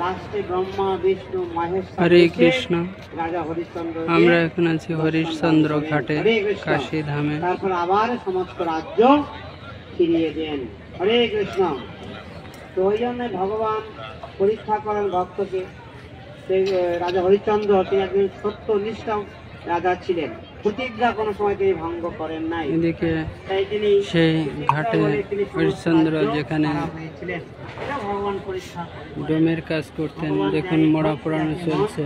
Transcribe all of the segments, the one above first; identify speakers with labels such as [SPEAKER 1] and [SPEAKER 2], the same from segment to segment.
[SPEAKER 1] লাস্টে ব্রহ্মা বিষ্ণু মহেশ
[SPEAKER 2] হরে কৃষ্ণ।
[SPEAKER 1] রাজা হরিশ্চন্দ্র
[SPEAKER 2] আমরা এখন আছি হরিশ্চন্দ্র ঘাটে, কাশী ধামে।
[SPEAKER 1] তারপর আবার সমস্ত রাজ্য ফিরিয়ে দেন। হরে কৃষ্ণ। তো ওই জন্য ভগবান পরীক্ষা করেন ভক্তকে। সেই রাজা হরিশ্চন্দ্র তিনি একজন সত্যনিষ্ঠ রাজা ছিলেন, প্রতিজ্ঞা কোনো সময় তিনি ভঙ্গ করেন নাই।
[SPEAKER 2] এদিকে
[SPEAKER 1] তাই তিনি
[SPEAKER 2] সেই ঘাটে হরিশ্চন্দ্র যেখানে
[SPEAKER 1] ভগবান পরীক্ষা
[SPEAKER 2] ডোমের কাজ করতেন, দেখুন মোড়া পোড়ানো চলছে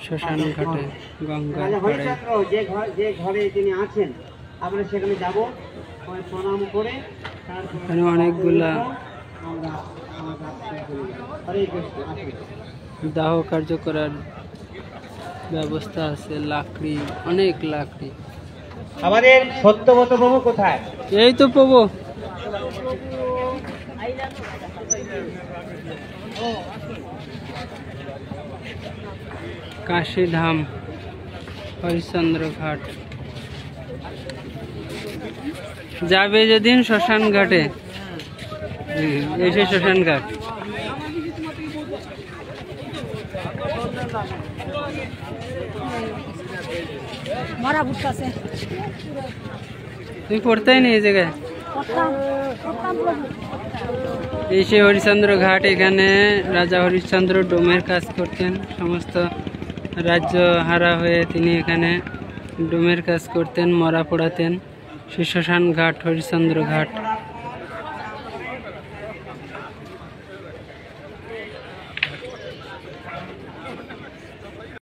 [SPEAKER 2] শ্মশান ঘাটে গঙ্গার পাড়ে।
[SPEAKER 1] যে ঘরে তিনি আছেন আমরা সেখানে যাব, প্রণাম করে
[SPEAKER 2] এখানে অনেকগুলা দাহ কার্য করার ব্যবস্থা আছে, লাকড়ি, অনেক লাকড়ি।
[SPEAKER 1] আমাদের সত্যব্রত প্রভু কোথায়?
[SPEAKER 2] এই তো প্রভু। কাশী ধাম, হরিশ্চন্দ্র ঘাট যাবে যেদিন শ্মশান ঘাটে, এসে শ্মশান ঘাট। তুমি পড়তেই নেই এই জায়গায় এসে হরিশ্চন্দ্র ঘাট। এখানে রাজা হরিশ্চন্দ্র ডোমের কাজ করতেন, সমস্ত রাজ্য হারা হয়ে তিনি এখানে ডোমের কাজ করতেন, মরা পোড়াতেন। শ্মশান ঘাট, হরিশ্চন্দ্র ঘাট।